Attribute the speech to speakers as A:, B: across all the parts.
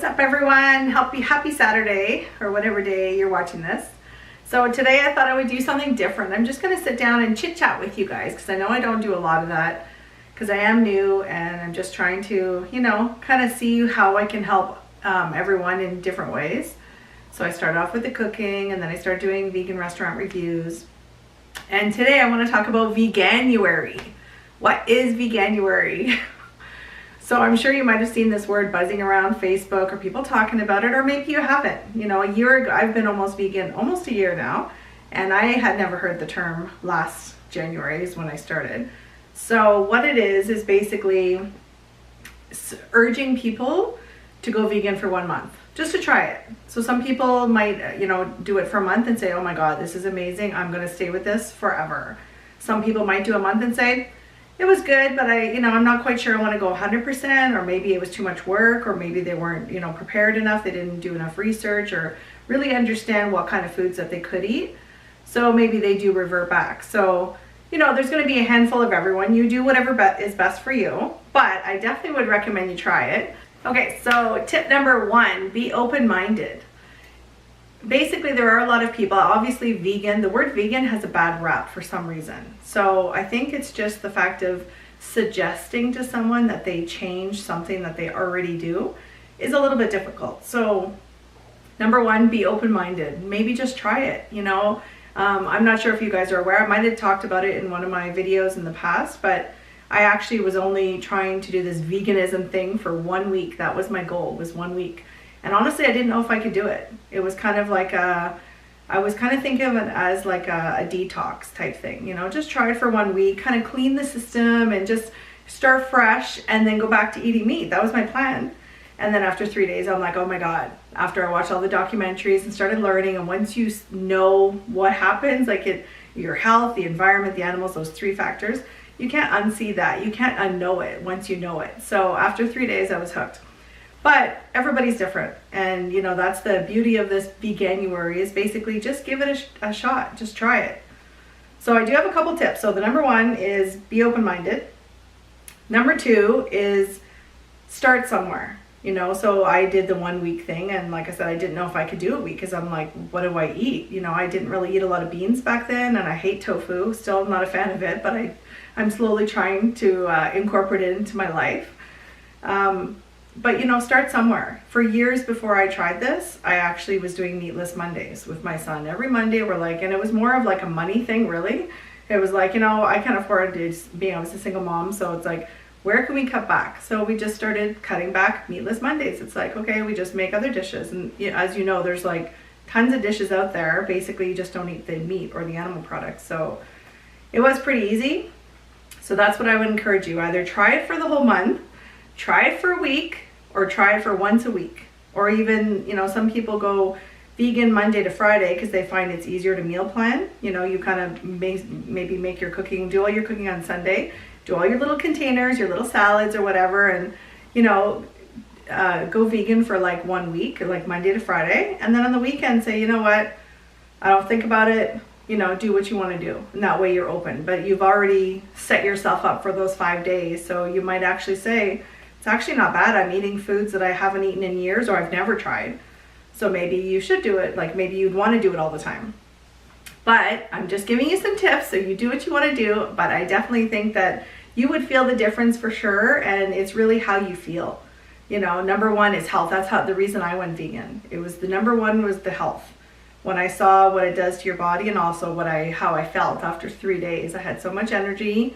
A: What's up, everyone? Happy Saturday, or whatever day you're watching this. So today I thought I would do something different. I'm just going to sit down and chit chat with you guys because I know I don't do a lot of that because I am new and I'm just trying to, kind of see how I can help everyone in different ways. So I started off with the cooking and then I started doing vegan restaurant reviews. And today I want to talk about Veganuary. What is Veganuary? So I'm sure you might have seen this word buzzing around Facebook or people talking about it, or maybe you haven't. A year ago, I've been almost vegan, almost a year now, and I had never heard the term. Last January is when I started. So what it is basically urging people to go vegan for 1 month, just to try it. So some people might, do it for a month and say, oh my God, this is amazing. I'm going to stay with this forever. Some people might do a month and say, it was good, but I'm not quite sure I want to go 100%, or maybe it was too much work, or maybe they weren't, prepared enough. They didn't do enough research or really understand what kind of foods that they could eat. So maybe they do revert back. So, there's going to be a handful of everyone. You do whatever is best for you, but I definitely would recommend you try it. Okay, so tip number 1, be open-minded. Basically, there are a lot of people, obviously vegan, the word vegan has a bad rap for some reason. So I think it's just the fact of suggesting to someone that they change something that they already do is a little bit difficult. So number 1, be open-minded. Maybe just try it, I'm not sure if you guys are aware. I might have talked about it in one of my videos in the past, but I actually was only trying to do this veganism thing for 1 week. That was my goal, was 1 week. And honestly, I didn't know if I could do it. It was kind of like I was kind of thinking of it as like a detox type thing, just try it for 1 week, kind of clean the system and just start fresh and then go back to eating meat. That was my plan. And then after 3 days, I'm like, oh my God, after I watched all the documentaries and started learning, and once you know what happens, like your health, the environment, the animals, those 3 factors, you can't unsee that. You can't unknow it once you know it. So after 3 days, I was hooked. But everybody's different, and that's the beauty of this Veganuary, is basically just give it a shot, just try it. So I do have a couple tips. So the number 1 is be open-minded. Number 2 is start somewhere. So I did the 1 week thing, and like I said, I didn't know if I could do a week because I'm like, what do I eat? I didn't really eat a lot of beans back then, and I hate tofu. Still not a fan of it, but I'm slowly trying to incorporate it into my life. But start somewhere. For years before I tried this, I actually was doing meatless Mondays with my son. Every Monday and it was more of like a money thing, really. It was like, I can't afford to I was a single mom, so it's like, where can we cut back? So we just started cutting back meatless Mondays. It's like, okay, we just make other dishes. And as you know, there's like tons of dishes out there. Basically, you just don't eat the meat or the animal products. So it was pretty easy. So that's what I would encourage you. Either try it for the whole month, try it for a week, or try it for once a week. Or even, some people go vegan Monday to Friday because they find it's easier to meal plan. You kind of maybe make your cooking, do all your cooking on Sunday, do all your little containers, your little salads or whatever, and, go vegan for like 1 week, like Monday to Friday. And then on the weekend say, you know what, I don't think about it, do what you want to do. And that way you're open. But you've already set yourself up for those 5 days. So you might actually say, it's actually not bad. I'm eating foods that I haven't eaten in years or I've never tried. So maybe you should do it. Like maybe you'd want to do it all the time. But I'm just giving you some tips so you do what you want to do. But I definitely think that you would feel the difference for sure. And it's really how you feel. Number 1 is health. That's the reason I went vegan. It was the number 1 was the health. When I saw what it does to your body and also how I felt after 3 days, I had so much energy.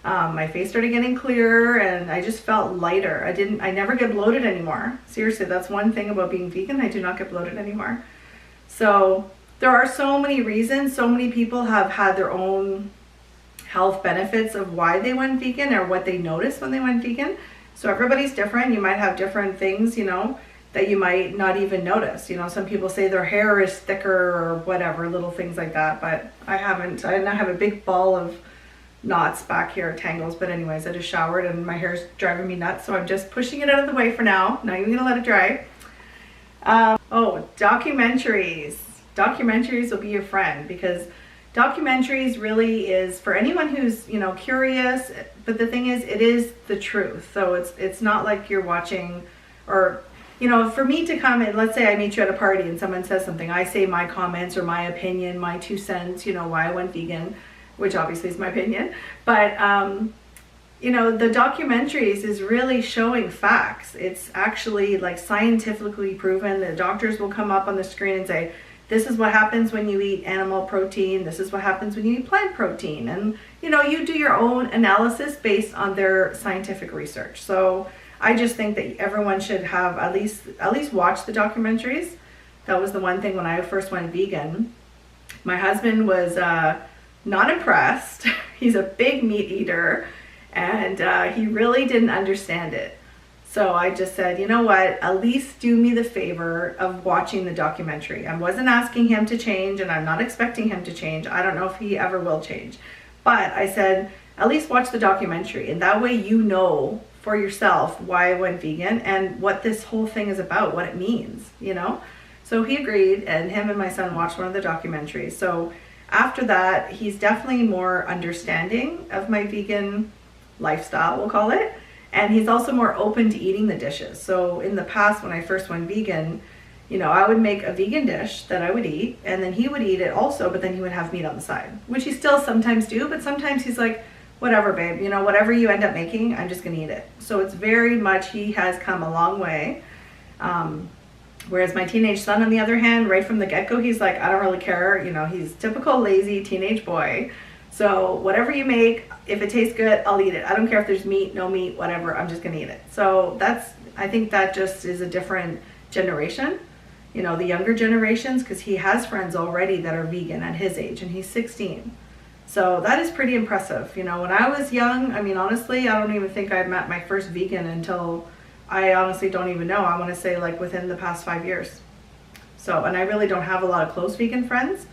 A: My face started getting clearer and I just felt lighter. I never get bloated anymore. Seriously, that's one thing about being vegan. I do not get bloated anymore. So there are so many reasons. So many people have had their own health benefits of why they went vegan or what they noticed when they went vegan. So everybody's different. You might have different things, that you might not even notice. Some people say their hair is thicker or whatever, little things like that. But I haven't. I have a big ball of knots back here, tangles, but anyways, I just showered and my hair's driving me nuts, so I'm just pushing it out of the way for now. Not even gonna let it dry. Documentaries will be your friend, because documentaries really is for anyone who's curious, but the thing is, it is the truth. So it's not like you're watching, or you know, for me to come and let's say I meet you at a party and someone says something, I say my comments or my opinion, my 2 cents, you know, why I went vegan, which obviously is my opinion. But, you know, the documentaries is really showing facts. It's actually like scientifically proven. The doctors will come up on the screen and say, this is what happens when you eat animal protein. This is what happens when you eat plant protein. And, you know, you do your own analysis based on their scientific research. So I just think that everyone should have at least watch the documentaries. That was the one thing when I first went vegan. My husband was not impressed. He's a big meat eater, and he really didn't understand it. So I just said, you know what, at least do me the favor of watching the documentary. I wasn't asking him to change, and I'm not expecting him to change. I don't know if he ever will change. But I said, at least watch the documentary, and that way you know for yourself why I went vegan and what this whole thing is about, what it means, you know? So he agreed, and him and my son watched one of the documentaries. So after that, he's definitely more understanding of my vegan lifestyle, we'll call it. And he's also more open to eating the dishes. So in the past, when I first went vegan, you know, I would make a vegan dish that I would eat, and then he would eat it also, but then he would have meat on the side, which he still sometimes do, but sometimes he's like, whatever, babe, you know, whatever you end up making, I'm just gonna eat it. So it's very much, he has come a long way. Whereas my teenage son, on the other hand, right from the get-go, he's like, I don't really care. You know, he's typical lazy teenage boy. So whatever you make, if it tastes good, I'll eat it. I don't care if there's meat, no meat, whatever, I'm just gonna eat it. So I think that just is a different generation, you know, the younger generations, because he has friends already that are vegan at his age, and he's 16. So that is pretty impressive. You know, when I was young, I mean, honestly, I don't even think I met my first vegan until, I honestly don't even know. I wanna say like within the past 5 years. So, and I really don't have a lot of close vegan friends.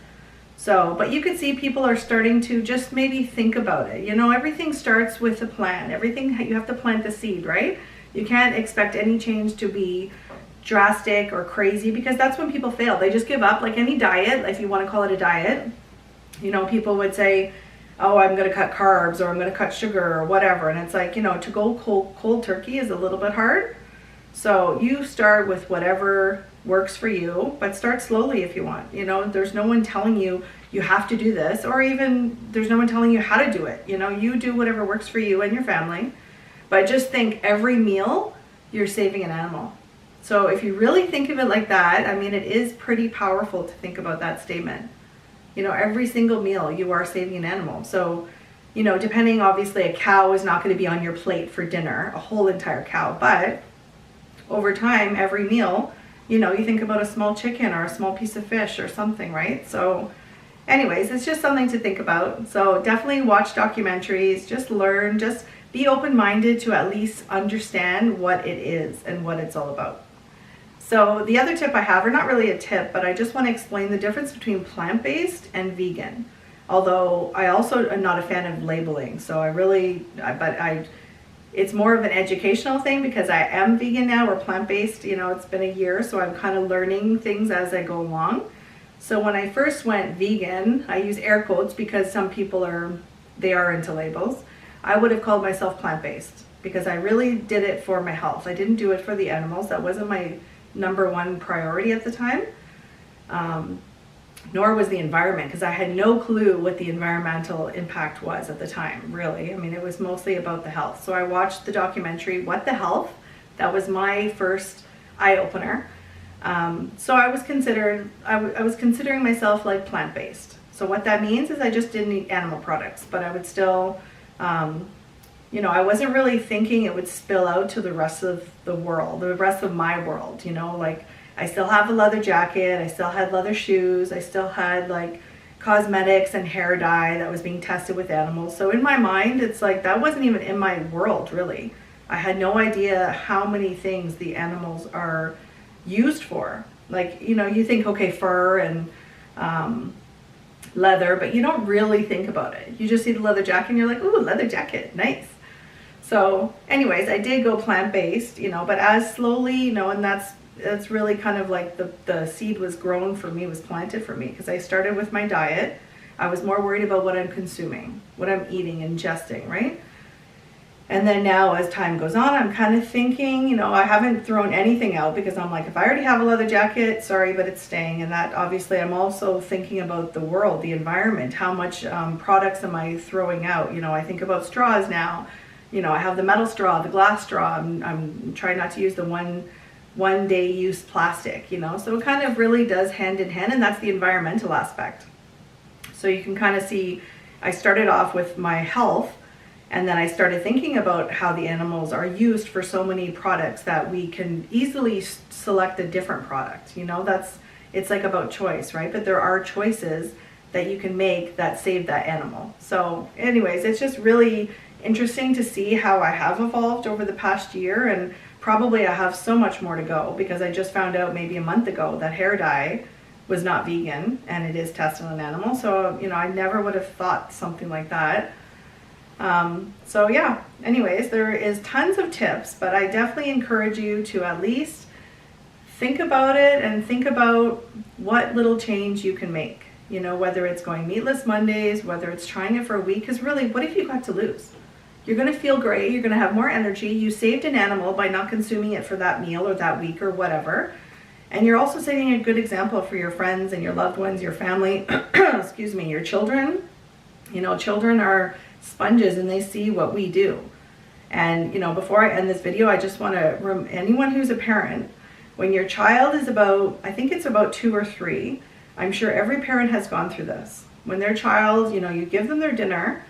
A: So, but you can see people are starting to just maybe think about it. You know, everything starts with a plan. Everything, you have to plant the seed, right? You can't expect any change to be drastic or crazy, because that's when people fail. They just give up, like any diet, if you want to call it a diet. You know, people would say, oh, I'm going to cut carbs, or I'm going to cut sugar, or whatever. And it's like, you know, to go cold turkey is a little bit hard. So you start with whatever works for you, but start slowly if you want. You know, there's no one telling you you have to do this, or even there's no one telling you how to do it. You know, you do whatever works for you and your family. But just think, every meal you're saving an animal. So if you really think of it like that, I mean, it is pretty powerful to think about that statement. You know, every single meal you are saving an animal. So, you know, depending, obviously a cow is not going to be on your plate for dinner, a whole entire cow, but over time, every meal, you know, you think about a small chicken or a small piece of fish or something, right? So anyways, it's just something to think about. So definitely watch documentaries, just learn, just be open-minded to at least understand what it is and what it's all about. So the other tip I have, or not really a tip, but I just want to explain the difference between plant-based and vegan. Although I also am not a fan of labeling, so it's more of an educational thing, because I am vegan now, or plant-based. You know, it's been a year, so I'm kind of learning things as I go along. So when I first went vegan, I use air quotes because some people are into labels. I would have called myself plant-based, because I really did it for my health. I didn't do it for the animals. That wasn't my #1 priority at the time. Nor was the environment, because I had no clue what the environmental impact was at the time, really. I mean, it was mostly about the health. So I watched the documentary, What the Health? That was my first eye-opener. So I was considering myself like plant-based. So what that means is I just didn't eat animal products, but I would still, you know, I wasn't really thinking it would spill out to the rest of the world, the rest of my world, you know, like I still have a leather jacket, I still had leather shoes, I still had like cosmetics and hair dye that was being tested with animals. So in my mind, it's like that wasn't even in my world, really. I had no idea how many things the animals are used for. Like, you know, you think, okay, fur and leather, but you don't really think about it. You just see the leather jacket and you're like, ooh, leather jacket, nice. So anyways, I did go plant-based, you know, but as slowly, you know, and that's really kind of like the seed was grown for me, was planted for me, because I started with my diet. I was more worried about what I'm consuming, what I'm eating, ingesting, right? And then now as time goes on, I'm kind of thinking, you know, I haven't thrown anything out because I'm like, if I already have a leather jacket, sorry, but it's staying. And that obviously I'm also thinking about the world, the environment, how much products am I throwing out? You know, I think about straws now. You know, I have the metal straw, the glass straw. I'm trying not to use the one day use plastic, you know, so it kind of really does hand in hand, and that's the environmental aspect. So you can kind of see, I started off with my health, and then I started thinking about how the animals are used for so many products that we can easily select a different product. You know, it's like about choice, right? But there are choices that you can make that save that animal. So anyways, it's just really interesting to see how I have evolved over the past year, and probably I have so much more to go because I just found out maybe a month ago that hair dye was not vegan and it is tested on animals. So, you know, I never would have thought something like that. So yeah, anyways, there is tons of tips, but I definitely encourage you to at least think about it and think about what little change you can make. You know, whether it's going meatless Mondays, whether it's trying it for a week, because really, what have you got to lose? You're going to feel great. You're going to have more energy. You saved an animal by not consuming it for that meal or that week or whatever. And you're also setting a good example for your friends and your loved ones, your family, excuse me, your children. You know, children are sponges and they see what we do. And, you know, before I end this video, I just want to, anyone who's a parent, when your child is about, I think it's about 2 or 3, I'm sure every parent has gone through this. When their child, you know, you give them their dinner,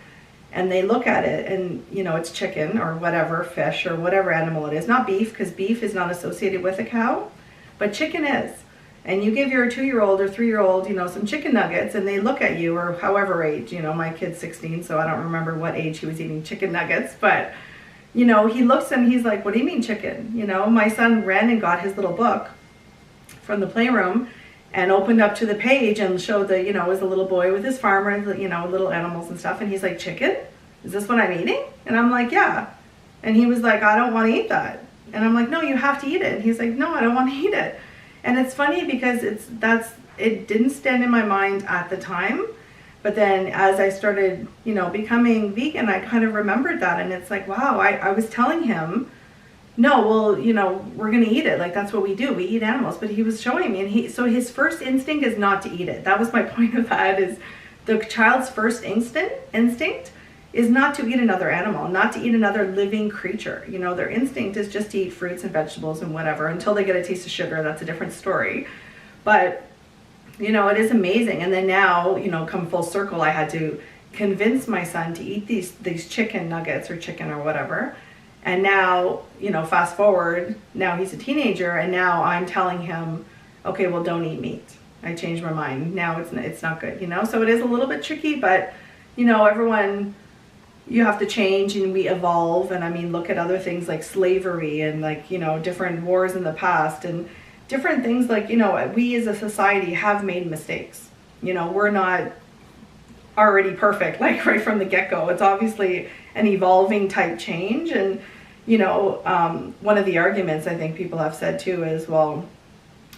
A: and they look at it and, you know, it's chicken or whatever, fish or whatever animal it is. Not beef, because beef is not associated with a cow, but chicken is. And you give your 2-year-old or 3-year-old, you know, some chicken nuggets, and they look at you, or however age, you know, my kid's 16, so I don't remember what age he was eating chicken nuggets, but, you know, he looks and he's like, what do you mean chicken? You know, my son ran and got his little book from the playroom and opened up to the page and showed the, you know, it was a little boy with his farmer, you know, little animals and stuff. And he's like, chicken? Is this what I'm eating? And I'm like, yeah. And he was like, I don't want to eat that. And I'm like, no, you have to eat it. And he's like, no, I don't want to eat it. And it's funny because it didn't stand in my mind at the time. But then as I started, you know, becoming vegan, I kind of remembered that. And it's like, wow, I was telling him, no, well, you know, we're going to eat it. Like, that's what we do. We eat animals. But he was showing me, and so his first instinct is not to eat it. That was my point of that, is the child's first instinct is not to eat another animal, not to eat another living creature. You know, their instinct is just to eat fruits and vegetables and whatever until they get a taste of sugar. That's a different story. But, you know, it is amazing. And then now, you know, come full circle, I had to convince my son to eat these chicken nuggets or chicken or whatever. And now, you know, fast forward, now he's a teenager, and now I'm telling him, okay, well, don't eat meat. I changed my mind. Now it's not good, you know? So it is a little bit tricky, but, you know, everyone, you have to change and we evolve. And I mean, look at other things like slavery and, like, you know, different wars in the past and different things, like, you know, we as a society have made mistakes. You know, we're not already perfect, like right from the get-go. It's obviously an evolving type change. And, you know, one of the arguments I think people have said too is, well,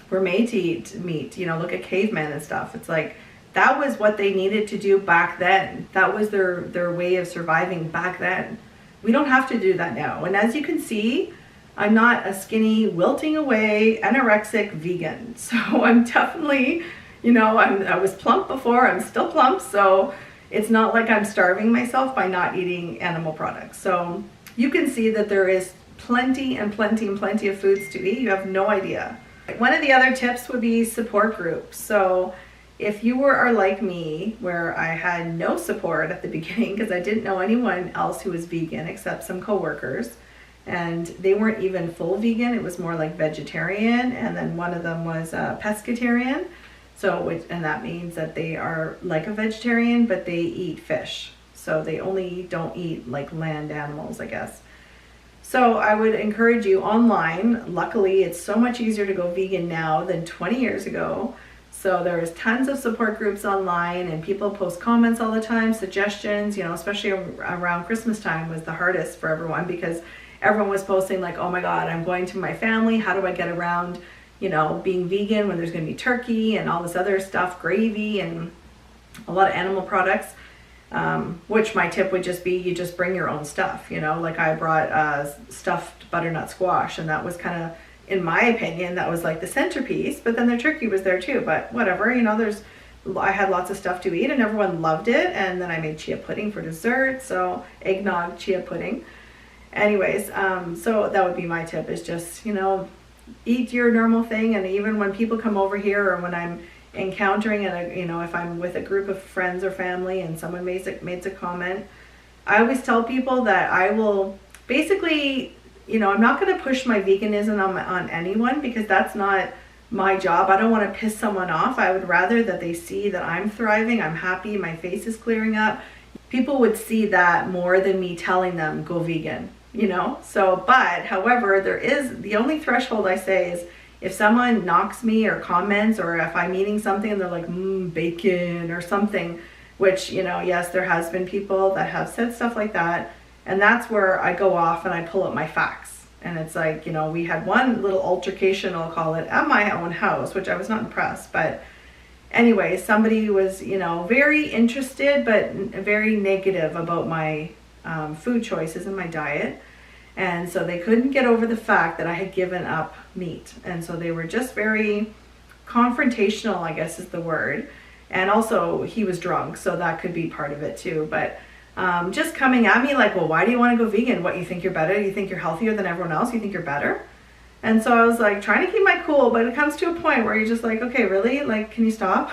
A: we're made to eat meat. You know, look at cavemen and stuff. It's like, that was what they needed to do back then. That was their way of surviving back then. We don't have to do that now. And as you can see, I'm not a skinny, wilting away, anorexic vegan. So I'm definitely, you know, I was plump before, I'm still plump. So it's not like I'm starving myself by not eating animal products. So you can see that there is plenty and plenty and plenty of foods to eat. You have no idea. One of the other tips would be support groups. So if you are like me, where I had no support at the beginning because I didn't know anyone else who was vegan except some coworkers, and they weren't even full vegan, it was more like vegetarian, and then one of them was pescatarian. So, and that means that they are like a vegetarian, but they eat fish. So they only don't eat like land animals, I guess. So I would encourage you online. Luckily, it's so much easier to go vegan now than 20 years ago. So there's tons of support groups online, and people post comments all the time, suggestions, you know, especially around Christmas time was the hardest for everyone because everyone was posting like, oh my God, I'm going to my family. How do I get around, you know, being vegan when there's going to be turkey and all this other stuff, gravy and a lot of animal products. which my tip would just be, you just bring your own stuff, you know, like I brought stuffed butternut squash, and that was kind of, in my opinion, that was like the centerpiece, but then the turkey was there too, but whatever, you know, I had lots of stuff to eat and everyone loved it. And then I made chia pudding for dessert, so eggnog chia pudding. Anyways, so that would be my tip, is just, you know, eat your normal thing. And even when people come over here, or when I'm encountering it, you know, if I'm with a group of friends or family and someone makes a comment, I always tell people that I will basically, you know, I'm not going to push my veganism on anyone, because that's not my job. I don't want to piss someone off. I would rather that they see that I'm thriving, I'm happy, my face is clearing up. People would see that more than me telling them go vegan, you know. So, but however, there is, the only threshold I say is if someone knocks me or comments, or if I'm eating something and they're like, bacon or something, which, you know, yes, there has been people that have said stuff like that, and that's where I go off and I pull up my facts. And it's like, you know, we had one little altercation, I'll call it, at my own house, which I was not impressed. But anyway, somebody was, you know, very interested, but very negative about my food choices and my diet. And so they couldn't get over the fact that I had given up meat. And so they were just very confrontational, I guess is the word. And also he was drunk, so that could be part of it too. But just coming at me like, well, why do you want to go vegan? What, you think you're better? You think you're healthier than everyone else? You think you're better? And so I was like trying to keep my cool, but it comes to a point where you're just like, okay, really? Like, can you stop?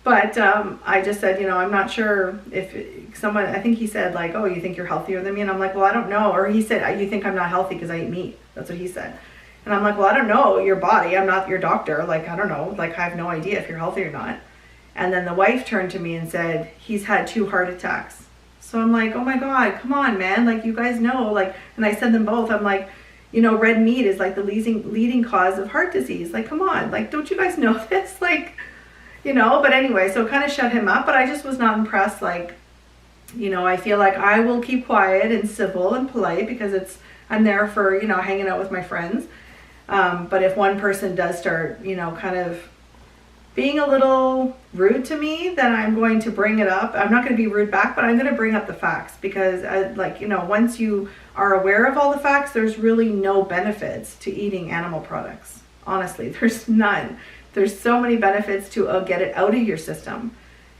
A: But I just said, you know, I'm not sure if someone, I think he said like, oh, you think you're healthier than me? And I'm like, well, I don't know. Or he said, you think I'm not healthy because I eat meat? That's what he said. And I'm like, well, I don't know your body. I'm not your doctor. Like, I don't know. Like, I have no idea if you're healthy or not. And then the wife turned to me and said, he's had 2 heart attacks. So I'm like, oh my God, come on, man. Like, you guys know, like, and I said them both. I'm like, you know, red meat is like the leading cause of heart disease. Like, come on, like, don't you guys know this? Like, you know, but anyway, so it kind of shut him up, but I just was not impressed. Like, you know, I feel like I will keep quiet and civil and polite because I'm there for, you know, hanging out with my friends. But if one person does start, you know, kind of being a little rude to me, then I'm going to bring it up. I'm not going to be rude back, but I'm going to bring up the facts, because like, you know, once you are aware of all the facts, there's really no benefits to eating animal products. Honestly, there's none. There's so many benefits to get it out of your system.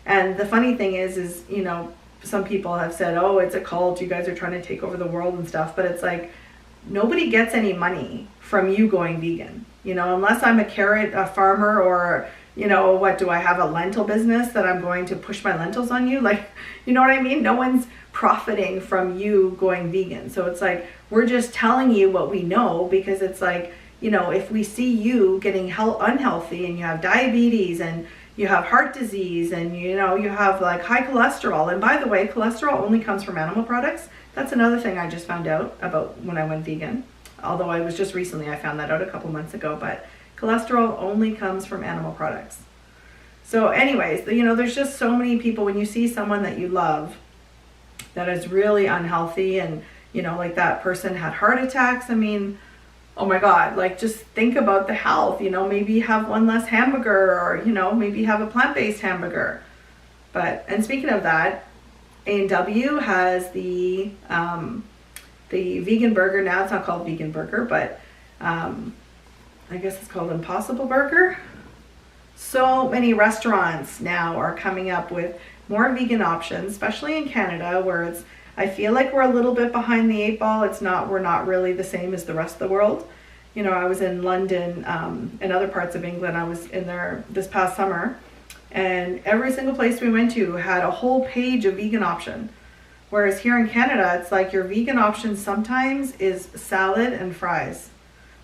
A: And the funny thing is, you know, some people have said, oh, it's a cult, you guys are trying to take over the world and stuff, but it's like, nobody gets any money from you going vegan, you know, unless I'm a farmer, or, you know, what, do I have a lentil business that I'm going to push my lentils on you? Like, you know what I mean? No one's profiting from you going vegan. So it's like, we're just telling you what we know, because it's like, you know, if we see you getting unhealthy and you have diabetes and you have heart disease and, you know, you have like high cholesterol. And by the way, cholesterol only comes from animal products. That's another thing I just found out about when I went vegan. Although I found that out a couple months ago, but cholesterol only comes from animal products. So anyways, you know, there's just so many people, when you see someone that you love that is really unhealthy, and, you know, like that person had heart attacks. I mean, oh my God, like, just think about the health, you know, maybe have one less hamburger, or, you know, maybe have a plant-based hamburger. But, and speaking of that, A&W has the vegan burger now. It's not called vegan burger, but I guess it's called Impossible Burger. So many restaurants now are coming up with more vegan options, especially in Canada, where I feel like we're a little bit behind the 8 ball. We're not really the same as the rest of the world. You know, I was in London and other parts of England. I was in there this past summer, and every single place we went to had a whole page of vegan option. Whereas here in Canada, it's like your vegan option sometimes is salad and fries,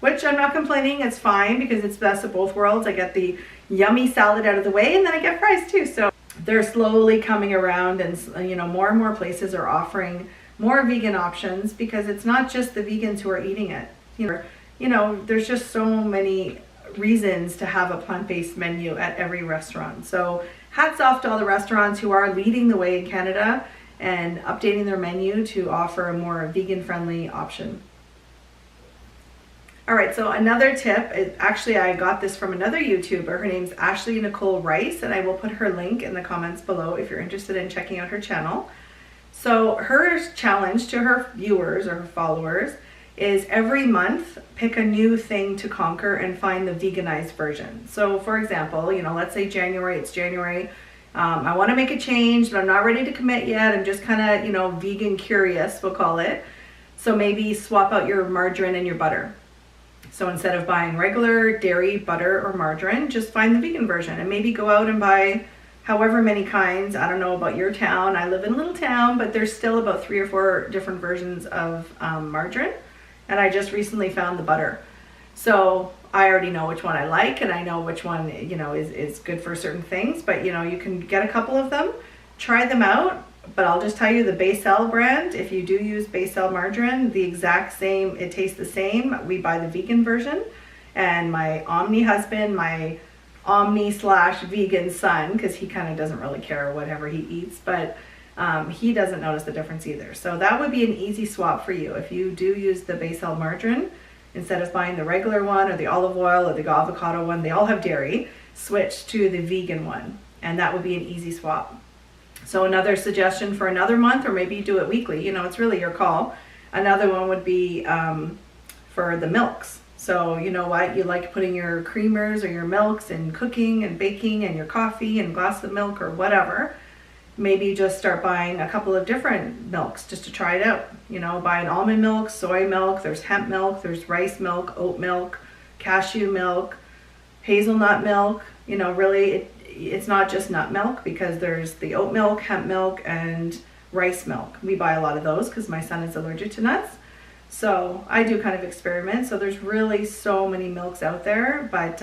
A: which I'm not complaining. It's fine, because it's best of both worlds. I get the yummy salad out of the way, and then I get fries too. So they're slowly coming around, and, you know, more and more places are offering more vegan options, because it's not just the vegans who are eating it. You know, there's just so many reasons to have a plant-based menu at every restaurant. So hats off to all the restaurants who are leading the way in Canada and updating their menu to offer a more vegan-friendly option. All right, so another tip is actually I got this from another YouTuber. Her name's Ashley Nicole Rice, and I will put her link in the comments below if you're interested in checking out her channel. So her challenge to her viewers or her followers is every month pick a new thing to conquer and find the veganized version. So for example, you know, let's say January, it's January. I want to make a change, but I'm not ready to commit yet. I'm just kind of, you know, vegan curious, we'll call it. So maybe swap out your margarine and your butter. So instead of buying regular dairy, butter, or margarine, just find the vegan version and maybe go out and buy however many kinds. I don't know about your town. I live in a little town, but there's still about 3 or 4 different versions of margarine. And I just recently found the butter. So I already know which one I like, and I know which one, you know, is good for certain things. But, you know, you can get a couple of them, try them out. But I'll just tell you, the Baicel brand, if you do use Baicel margarine, the exact same, it tastes the same. We buy the vegan version. And my Omni husband, my Omni/vegan son, because he kind of doesn't really care whatever he eats, but he doesn't notice the difference either. So that would be an easy swap for you. If you do use the Baicel margarine, instead of buying the regular one or the olive oil or the avocado one, they all have dairy, switch to the vegan one. And that would be an easy swap. So another suggestion for another month, or maybe you do it weekly, you know, it's really your call. Another one would be for the milks. So you know what, you like putting your creamers or your milks in cooking and baking and your coffee and glass of milk or whatever. Maybe just start buying a couple of different milks just to try it out. You know, buy an almond milk, soy milk, there's hemp milk, there's rice milk, oat milk, cashew milk, hazelnut milk. You know, really it's not just nut milk, because there's the oat milk, hemp milk, and rice milk. We buy a lot of those because my son is allergic to nuts. So I do kind of experiment. So there's really so many milks out there, but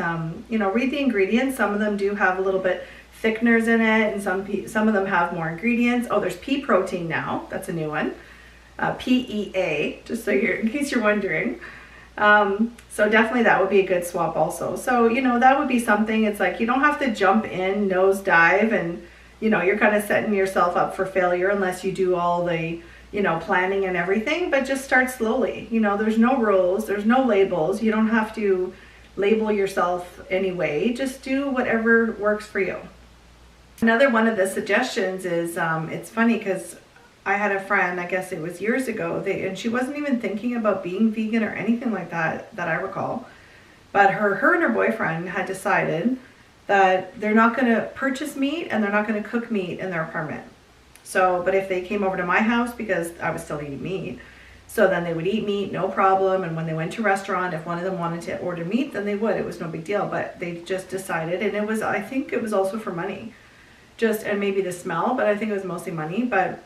A: you know, read the ingredients. Some of them do have a little bit thickeners in it, and some of them have more ingredients. Oh, there's pea protein now. That's a new one. PEA, just so in case you're wondering. So definitely that would be a good swap also. So, you know, that would be something. It's like you don't have to jump in nose dive, and, you know, you're kind of setting yourself up for failure unless you do all the, you know, planning and everything, but just start slowly. You know, there's no rules, there's no labels. You don't have to label yourself anyway. Just do whatever works for you. Another one of the suggestions is, it's funny because I had a friend, I guess it was years ago, and she wasn't even thinking about being vegan or anything like that I recall. But her and her boyfriend had decided that they're not going to purchase meat and they're not going to cook meat in their apartment. So, but if they came over to my house, because I was still eating meat, so then they would eat meat, no problem. And when they went to a restaurant, if one of them wanted to order meat, then they would. It was no big deal. But they just decided, and it was, I think it was also for money, and maybe the smell, but I think it was mostly money. But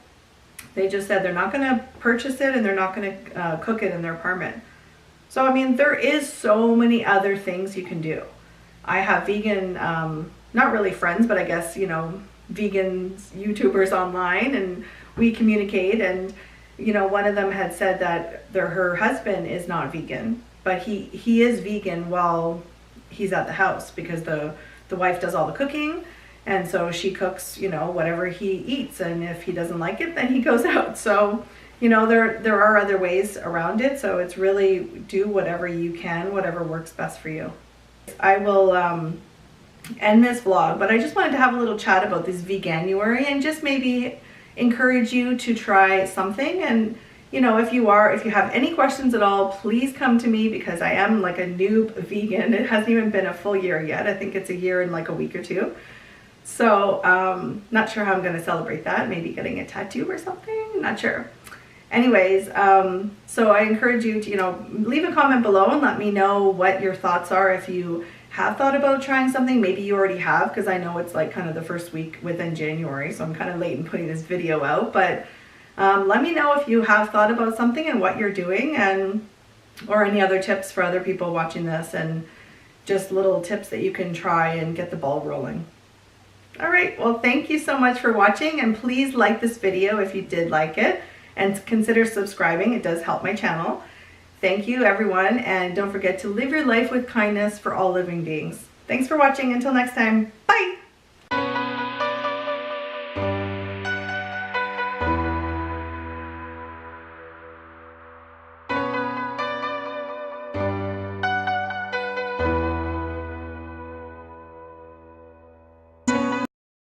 A: they just said they're not going to purchase it and they're not going to cook it in their apartment. So, I mean, there is so many other things you can do. I have vegan, not really friends, but I guess, you know, vegan YouTubers online, and we communicate. And, you know, one of them had said that her husband is not vegan, but he is vegan while he's at the house, because the wife does all the cooking. And so she cooks, you know, whatever he eats. And if he doesn't like it, then he goes out. So, you know, there are other ways around it. So it's really do whatever you can, whatever works best for you. I will end this vlog, but I just wanted to have a little chat about this Veganuary and just maybe encourage you to try something. And, you know, if you have any questions at all, please come to me, because I am like a noob vegan. It hasn't even been a full year yet. I think it's a year in like a week or two. So, not sure how I'm going to celebrate that. Maybe getting a tattoo or something. Not sure. Anyways, so I encourage you to, you know, leave a comment below and let me know what your thoughts are. If you have thought about trying something, maybe you already have, because I know it's like kind of the first week within January. So I'm kind of late in putting this video out. But let me know if you have thought about something and what you're doing, or any other tips for other people watching this, and just little tips that you can try and get the ball rolling. All right, well, thank you so much for watching, and please like this video if you did like it, and consider subscribing. It does help my channel. Thank you, everyone, and don't forget to live your life with kindness for all living beings. Thanks for watching. Until next time, bye!